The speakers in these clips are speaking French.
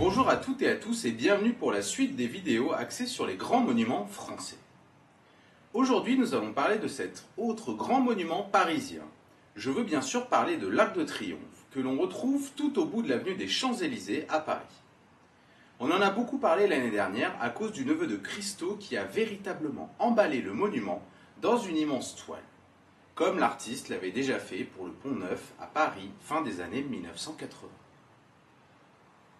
Bonjour à toutes et à tous et bienvenue pour la suite des vidéos axées sur les grands monuments français. Aujourd'hui, nous allons parler de cet autre grand monument parisien. Je veux bien sûr parler de l'Arc de Triomphe, que l'on retrouve tout au bout de l'avenue des Champs-Élysées à Paris. On en a beaucoup parlé l'année dernière à cause du neveu de Christo qui a véritablement emballé le monument dans une immense toile, comme l'artiste l'avait déjà fait pour le Pont Neuf à Paris fin des années 1980.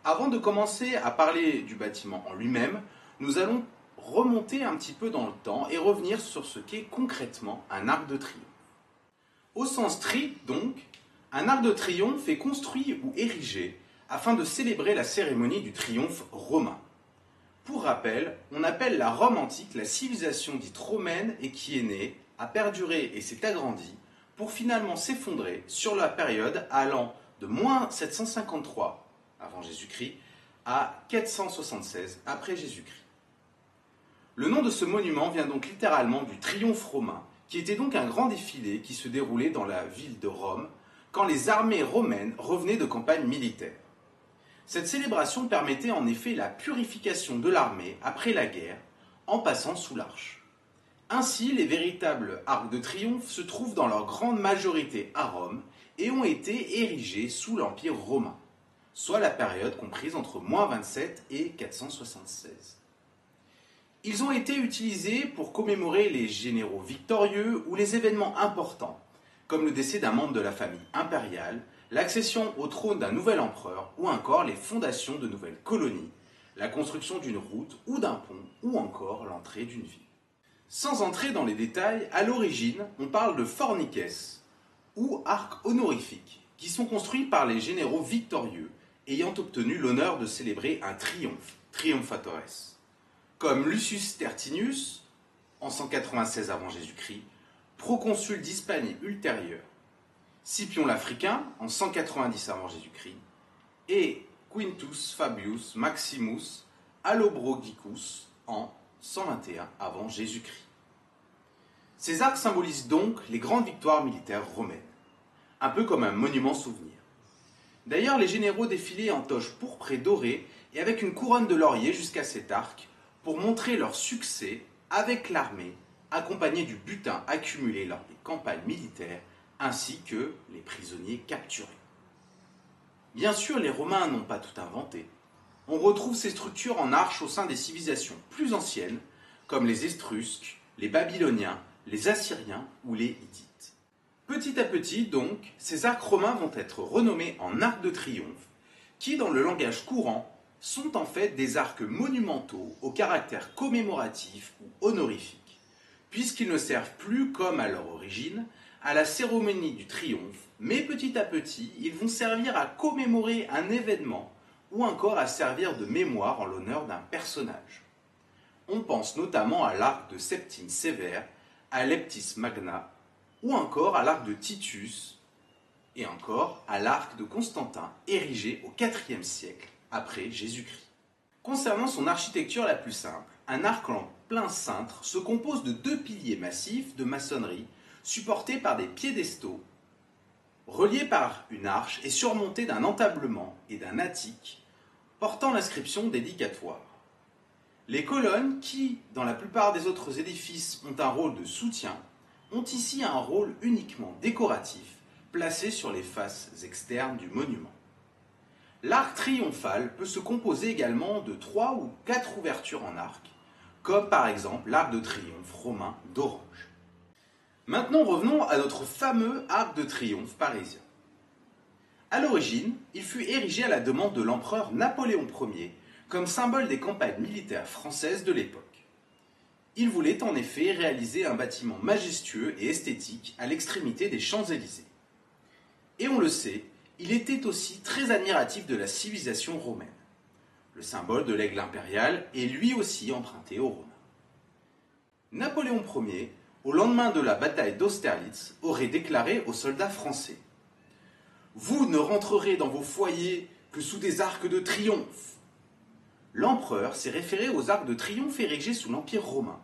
Avant de commencer à parler du bâtiment en lui-même, nous allons remonter un petit peu dans le temps et revenir sur ce qu'est concrètement un arc de triomphe. Au sens strict donc, un arc de triomphe est construit ou érigé afin de célébrer la cérémonie du triomphe romain. Pour rappel, on appelle la Rome antique la civilisation dite romaine et qui est née, a perduré et s'est agrandie pour finalement s'effondrer sur la période allant de moins 753 avant Jésus-Christ à 476 après Jésus-Christ. Le nom de ce monument vient donc littéralement du triomphe romain, qui était donc un grand défilé qui se déroulait dans la ville de Rome quand les armées romaines revenaient de campagnes militaires. Cette célébration permettait en effet la purification de l'armée après la guerre en passant sous l'arche. Ainsi, les véritables arcs de triomphe se trouvent dans leur grande majorité à Rome et ont été érigés sous l'Empire romain, soit la période comprise entre moins 27 et 476. Ils ont été utilisés pour commémorer les généraux victorieux ou les événements importants, comme le décès d'un membre de la famille impériale, l'accession au trône d'un nouvel empereur ou encore les fondations de nouvelles colonies, la construction d'une route ou d'un pont ou encore l'entrée d'une ville. Sans entrer dans les détails, à l'origine, on parle de forniques ou arcs honorifiques qui sont construits par les généraux victorieux ayant obtenu l'honneur de célébrer un triomphe, triumphatores, comme Lucius Tertinius, en 196 avant Jésus-Christ, proconsul d'Hispanie ultérieure, Scipion l'Africain, en 190 avant Jésus-Christ, et Quintus Fabius Maximus Allobrogicus, en 121 avant Jésus-Christ. Ces arcs symbolisent donc les grandes victoires militaires romaines, un peu comme un monument souvenir. D'ailleurs, les généraux défilaient en toge pourpre et dorée et avec une couronne de laurier jusqu'à cet arc pour montrer leur succès avec l'armée, accompagnée du butin accumulé lors des campagnes militaires ainsi que les prisonniers capturés. Bien sûr, les Romains n'ont pas tout inventé. On retrouve ces structures en arches au sein des civilisations plus anciennes, comme les Etrusques, les Babyloniens, les Assyriens ou les Hittites. Petit à petit, donc, ces arcs romains vont être renommés en arcs de triomphe, qui, dans le langage courant, sont en fait des arcs monumentaux au caractère commémoratif ou honorifique, puisqu'ils ne servent plus, comme à leur origine, à la cérémonie du triomphe, mais petit à petit, ils vont servir à commémorer un événement ou encore à servir de mémoire en l'honneur d'un personnage. On pense notamment à l'arc de Septime Sévère, à Leptis Magna, ou encore à l'arc de Titus, et encore à l'arc de Constantin, érigé au IVe siècle après Jésus-Christ. Concernant son architecture la plus simple, un arc en plein cintre se compose de deux piliers massifs de maçonnerie supportés par des piédestaux, reliés par une arche et surmontés d'un entablement et d'un attique portant l'inscription dédicatoire. Les colonnes, qui, dans la plupart des autres édifices, ont un rôle de soutien, ont ici un rôle uniquement décoratif, placé sur les faces externes du monument. L'arc triomphal peut se composer également de 3 ou 4 ouvertures en arc, comme par exemple l'arc de triomphe romain d'Orange. Maintenant revenons à notre fameux arc de triomphe parisien. À l'origine, il fut érigé à la demande de l'empereur Napoléon Ier comme symbole des campagnes militaires françaises de l'époque. Il voulait en effet réaliser un bâtiment majestueux et esthétique à l'extrémité des Champs-Élysées. Et on le sait, il était aussi très admiratif de la civilisation romaine. Le symbole de l'aigle impérial est lui aussi emprunté aux Romains. Napoléon Ier, au lendemain de la bataille d'Austerlitz, aurait déclaré aux soldats français « Vous ne rentrerez dans vos foyers que sous des arcs de triomphe ». L'empereur s'est référé aux arcs de triomphe érigés sous l'Empire romain,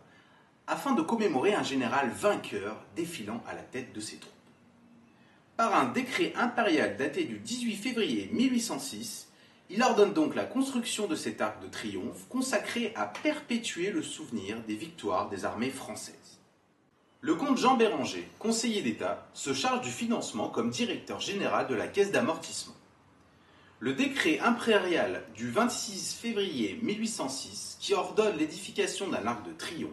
afin de commémorer un général vainqueur défilant à la tête de ses troupes. Par un décret impérial daté du 18 février 1806, Il ordonne donc la construction de cet arc de triomphe consacré à perpétuer le souvenir des victoires des armées françaises. Le comte Jean Béranger, conseiller d'État, se charge du financement comme directeur général de la caisse d'amortissement. Le décret impérial du 26 février 1806, qui ordonne l'édification d'un arc de triomphe,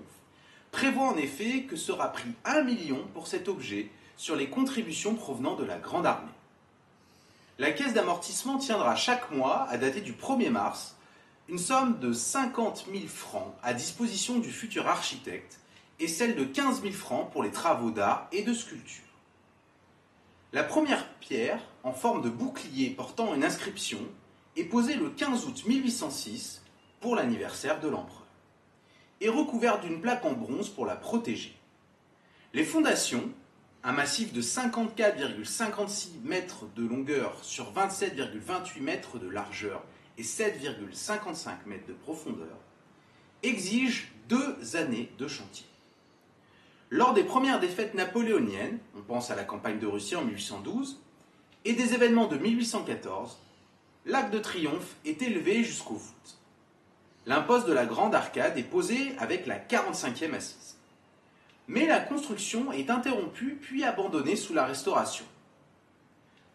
prévoit en effet que sera pris 1 million pour cet objet sur les contributions provenant de la Grande Armée. La caisse d'amortissement tiendra chaque mois, à dater du 1er mars, une somme de 50 000 francs à disposition du futur architecte et celle de 15 000 francs pour les travaux d'art et de sculpture. La première pierre, en forme de bouclier portant une inscription, est posée le 15 août 1806 pour l'anniversaire de l'empereur, et recouverte d'une plaque en bronze pour la protéger. Les fondations, un massif de 54,56 mètres de longueur sur 27,28 mètres de largeur et 7,55 mètres de profondeur, exigent 2 années de chantier. Lors des premières défaites napoléoniennes, on pense à la campagne de Russie en 1812, et des événements de 1814, l'arc de triomphe est élevé jusqu'au voûte. L'imposte de la grande arcade est posée avec la 45e assise. Mais la construction est interrompue puis abandonnée sous la Restauration.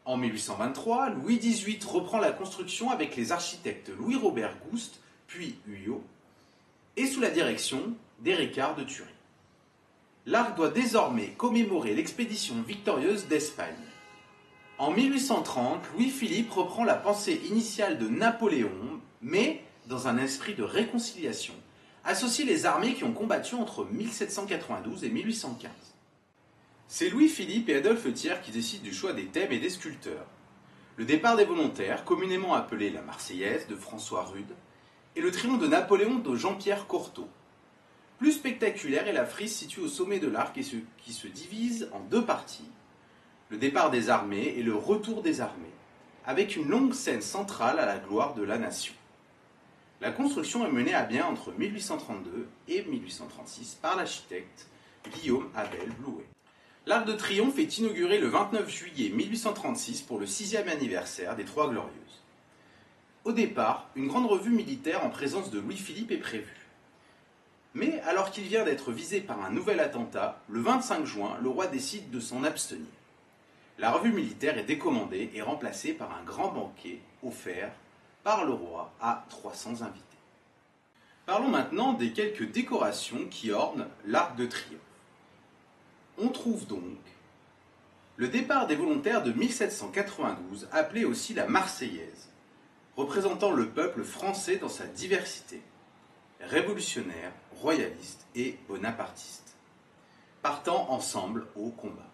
En 1823, Louis XVIII reprend la construction avec les architectes Louis-Robert Gouste, puis Huyot, et sous la direction d'Éricard de Thury. L'arc doit désormais commémorer l'expédition victorieuse d'Espagne. En 1830, Louis-Philippe reprend la pensée initiale de Napoléon, mais dans un esprit de réconciliation, associe les armées qui ont combattu entre 1792 et 1815. C'est Louis-Philippe et Adolphe Thiers qui décident du choix des thèmes et des sculpteurs. Le départ des volontaires, communément appelé la Marseillaise de François Rude, et le triomphe de Napoléon de Jean-Pierre Cortot. Plus spectaculaire est la frise située au sommet de l'arc et qui se divise en 2 parties. Le départ des armées et le retour des armées, avec une longue scène centrale à la gloire de la nation. La construction est menée à bien entre 1832 et 1836 par l'architecte Guillaume Abel Blouet. L'Arc de Triomphe est inauguré le 29 juillet 1836 pour le 6e anniversaire des Trois Glorieuses. Au départ, une grande revue militaire en présence de Louis-Philippe est prévue. Mais alors qu'il vient d'être visé par un nouvel attentat, le 25 juin, le roi décide de s'en abstenir. La revue militaire est décommandée et remplacée par un grand banquet offert par le roi à 300 invités. Parlons maintenant des quelques décorations qui ornent l'Arc de Triomphe. On trouve donc le départ des volontaires de 1792, appelé aussi la Marseillaise, représentant le peuple français dans sa diversité, révolutionnaire, royaliste et bonapartiste, partant ensemble au combat.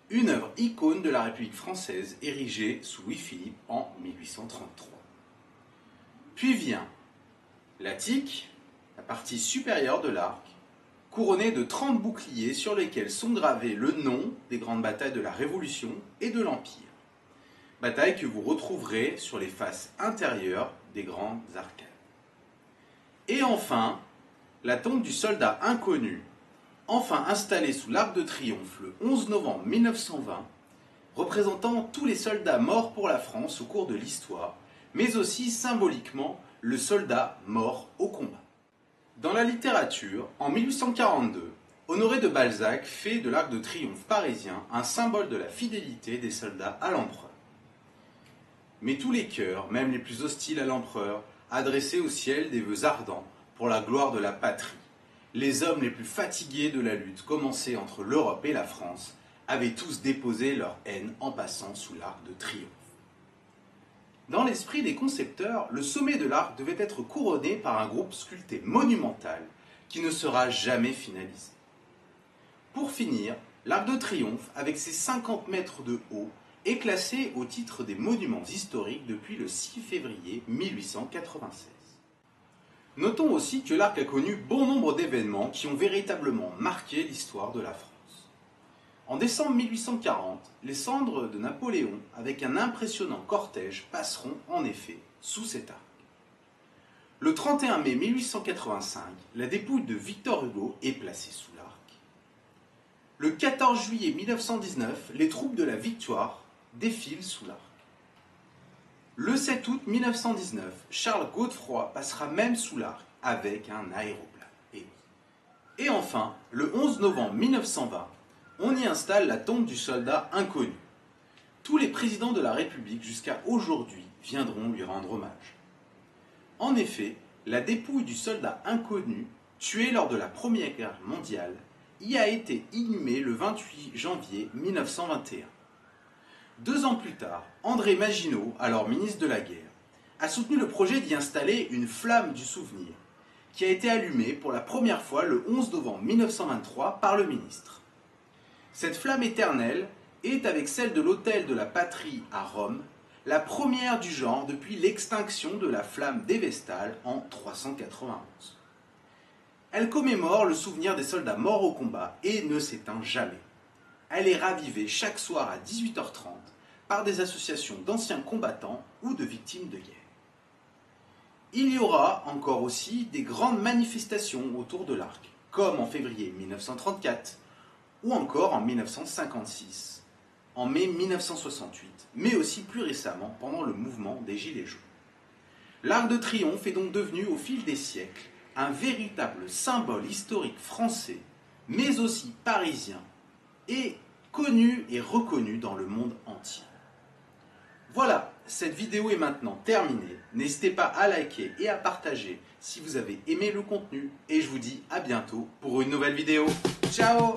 Une œuvre icône de la République française érigée sous Louis-Philippe en 1833. Puis vient l'attique, la partie supérieure de l'arc, couronnée de 30 boucliers sur lesquels sont gravés le nom des grandes batailles de la Révolution et de l'Empire. Batailles que vous retrouverez sur les faces intérieures des grandes arcades. Et enfin, la tombe du soldat inconnu, enfin installée sous l'Arc de Triomphe le 11 novembre 1920, représentant tous les soldats morts pour la France au cours de l'histoire, mais aussi symboliquement le soldat mort au combat. Dans la littérature, en 1842, Honoré de Balzac fait de l'Arc de Triomphe parisien un symbole de la fidélité des soldats à l'empereur. Mais tous les cœurs, même les plus hostiles à l'empereur, adressaient au ciel des vœux ardents pour la gloire de la patrie. Les hommes les plus fatigués de la lutte commencée entre l'Europe et la France avaient tous déposé leur haine en passant sous l'Arc de Triomphe. Dans l'esprit des concepteurs, le sommet de l'arc devait être couronné par un groupe sculpté monumental qui ne sera jamais finalisé. Pour finir, l'Arc de Triomphe, avec ses 50 mètres de haut, est classé au titre des monuments historiques depuis le 6 février 1896. Notons aussi que l'arc a connu bon nombre d'événements qui ont véritablement marqué l'histoire de la France. En décembre 1840, les cendres de Napoléon, avec un impressionnant cortège, passeront en effet sous cet arc. Le 31 mai 1885, la dépouille de Victor Hugo est placée sous l'arc. Le 14 juillet 1919, les troupes de la Victoire défilent sous l'arc. Le 7 août 1919, Charles Godefroy passera même sous l'arc avec un aéroplane. Et enfin, le 11 novembre 1920, on y installe la tombe du soldat inconnu. Tous les présidents de la République jusqu'à aujourd'hui viendront lui rendre hommage. En effet, la dépouille du soldat inconnu, tué lors de la Première Guerre mondiale, y a été inhumée le 28 janvier 1921. 2 ans plus tard, André Maginot, alors ministre de la Guerre, a soutenu le projet d'y installer une flamme du souvenir, qui a été allumée pour la première fois le 11 novembre 1923 par le ministre. Cette flamme éternelle est, avec celle de l'Hôtel de la Patrie à Rome, la première du genre depuis l'extinction de la flamme des Vestales en 391. Elle commémore le souvenir des soldats morts au combat et ne s'éteint jamais. Elle est ravivée chaque soir à 18h30 par des associations d'anciens combattants ou de victimes de guerre. Il y aura encore aussi des grandes manifestations autour de l'arc, comme en février 1934 ou encore en 1956, en mai 1968, mais aussi plus récemment pendant le mouvement des Gilets jaunes. L'Arc de Triomphe est donc devenu au fil des siècles un véritable symbole historique français, mais aussi parisien, et connu et reconnu dans le monde entier. Voilà, cette vidéo est maintenant terminée. N'hésitez pas à liker et à partager si vous avez aimé le contenu. Et je vous dis à bientôt pour une nouvelle vidéo. Ciao!